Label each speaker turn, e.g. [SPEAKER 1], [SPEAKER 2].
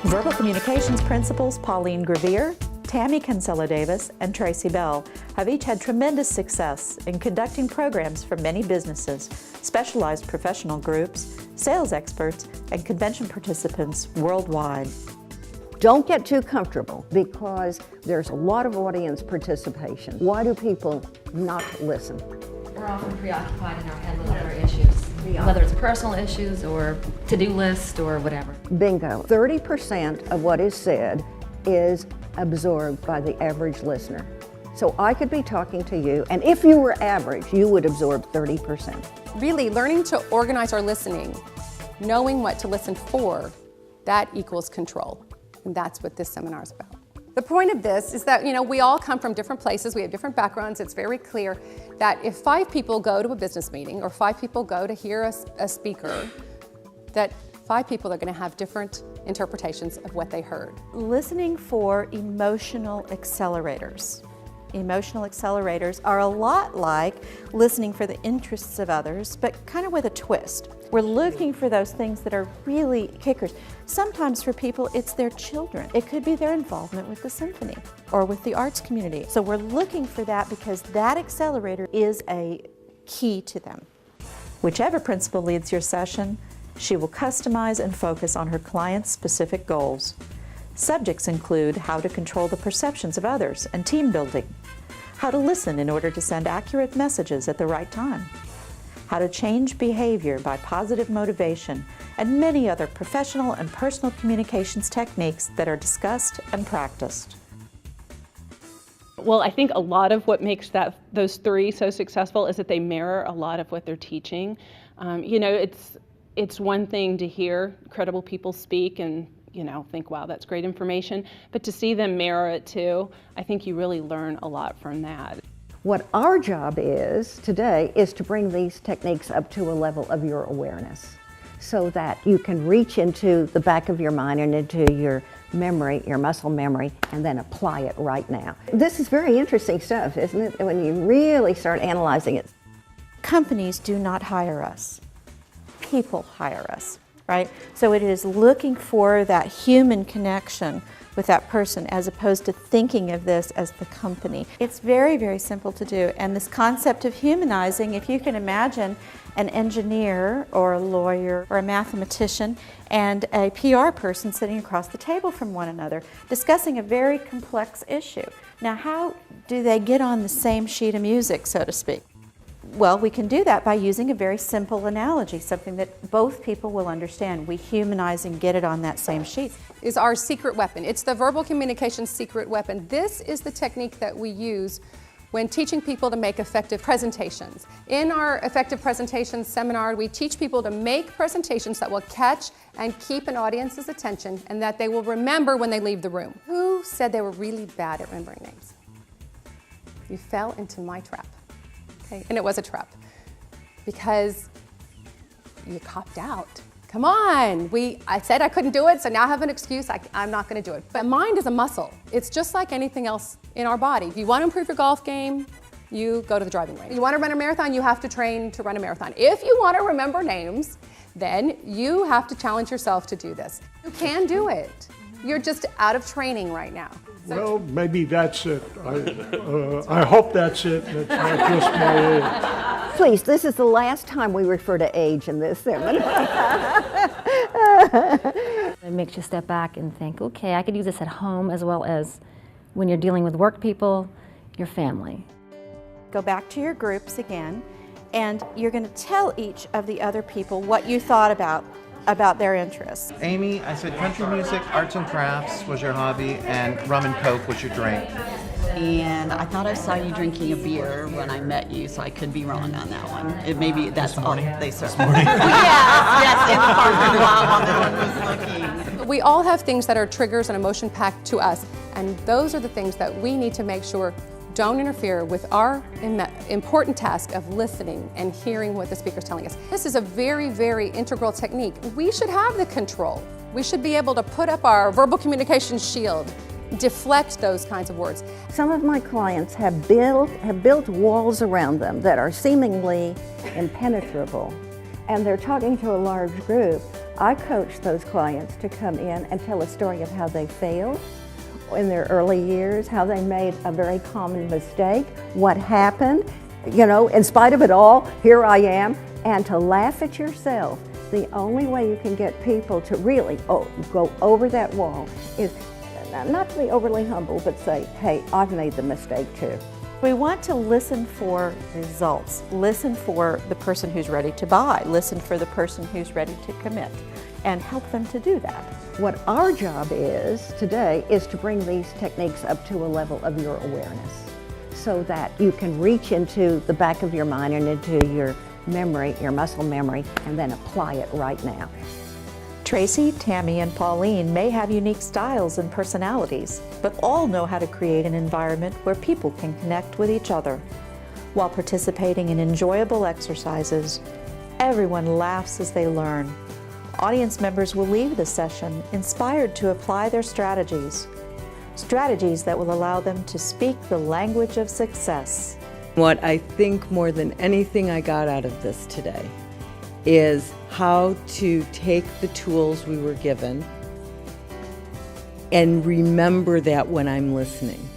[SPEAKER 1] Verbal communications principals Pauline Graivier, Tammy Cancela and Tracy have each had tremendous success in conducting programs for many businesses, specialized professional groups, sales experts, and convention participants worldwide.
[SPEAKER 2] Don't get too comfortable because there's a lot of audience participation. Why do people not listen?
[SPEAKER 3] We're often preoccupied in our head with other issues, whether it's personal issues or to-do list or whatever.
[SPEAKER 2] Bingo. 30% of what is said is absorbed by the average listener. So I could be talking to you, and if you were average, you would absorb 30%.
[SPEAKER 4] Really, learning to organize our listening, knowing what to listen for, that equals control. And that's what this seminar is about. The point of this is that, we all come from different places, we have different backgrounds. It's very clear that if 5 people go to a business meeting or 5 people go to hear a speaker, that 5 people are going to have different interpretations of what they heard.
[SPEAKER 1] Listening for emotional accelerators. Emotional accelerators are a lot like listening for the interests of others, but kind of with a twist. We're looking for those things that are really kickers. Sometimes for people, it's their children. It could be their involvement with the symphony or with the arts community. So we're looking for that because that accelerator is a key to them. Whichever principal leads your session, she will customize and focus on her client's specific goals. Subjects include how to control the perceptions of others and team building, how to listen in order to send accurate messages at the right time, how to change behavior by positive motivation, and many other professional and personal communications techniques that are discussed and practiced.
[SPEAKER 5] Well, I think a lot of what makes those 3 so successful is that they mirror a lot of what they're teaching. It's one thing to hear credible people speak and think, wow, that's great information. But to see them mirror it too, I think you really learn a lot from that.
[SPEAKER 2] What our job is today is to bring these techniques up to a level of your awareness so that you can reach into the back of your mind and into your memory, your muscle memory, and then apply it right now. This is very interesting stuff, isn't it? When you really start analyzing it.
[SPEAKER 1] Companies do not hire us. People hire us, right? So it is looking for that human connection with that person as opposed to thinking of this as the company. It's very, very simple to do. And this concept of humanizing, if you can imagine an engineer or a lawyer or a mathematician and a PR person sitting across the table from one another discussing a very complex issue. Now, how do they get on the same sheet of music, so to speak? Well, we can do that by using a very simple analogy, something that both people will understand. We humanize and get it on that same sheet.
[SPEAKER 4] Is our secret weapon. It's the verbal communication secret weapon. This is the technique that we use when teaching people to make effective presentations. In our effective presentations seminar, we teach people to make presentations that will catch and keep an audience's attention and that they will remember when they leave the room. Who said they were really bad at remembering names? You fell into my trap. Okay? And it was a trap because you copped out. Come on, I said I couldn't do it, so now I have an excuse, I'm not gonna do it. But mind is a muscle. It's just like anything else in our body. If you want to improve your golf game, you go to the driving range. You want to run a marathon, you have to train to run a marathon. If you want to remember names, then you have to challenge yourself to do this. You can do it. You're just out of training right now.
[SPEAKER 6] Well, maybe that's it. I hope that's it. It's not just my age.
[SPEAKER 2] Please, this is the last time we refer to age in this seminar.
[SPEAKER 7] It makes you step back and think, okay, I could use this at home as well as when you're dealing with work people, your family.
[SPEAKER 1] Go back to your groups again, and you're going to tell each of the other people what you thought about their interests.
[SPEAKER 8] Amy, I said country music, arts and crafts was your hobby, and rum and coke was your drink.
[SPEAKER 9] And I thought I saw you drinking a beer when I met you, so I could be wrong on that one. It maybe that's all they serve. This morning. yes, in the parking lot while no one was looking.
[SPEAKER 4] We all have things that are triggers and emotion packed to us, and those are the things that we need to make sure don't interfere with our important task of listening and hearing what the speaker's telling us. This is a very, very integral technique. We should have the control. We should be able to put up our verbal communication shield, deflect those kinds of words.
[SPEAKER 2] Some of my clients have built walls around them that are seemingly impenetrable, and they're talking to a large group. I coach those clients to come in and tell a story of how they failed in their early years, how they made a very common mistake, what happened, you know, in spite of it all, here I am, and to laugh at yourself. The only way you can get people to really go over that wall is not to be overly humble, but say, hey, I've made the mistake too.
[SPEAKER 1] We want to listen for results, listen for the person who's ready to buy, listen for the person who's ready to commit, and help them to do that.
[SPEAKER 2] What our job is today is to bring these techniques up to a level of your awareness so that you can reach into the back of your mind and into your memory, your muscle memory, and then apply it right now.
[SPEAKER 1] Tracy, Tammy, and Pauline may have unique styles and personalities, but all know how to create an environment where people can connect with each other. While participating in enjoyable exercises, everyone laughs as they learn. Audience members will leave the session inspired to apply their strategies that will allow them to speak the language of success.
[SPEAKER 10] What I think more than anything I got out of this today is how to take the tools we were given and remember that when I'm listening.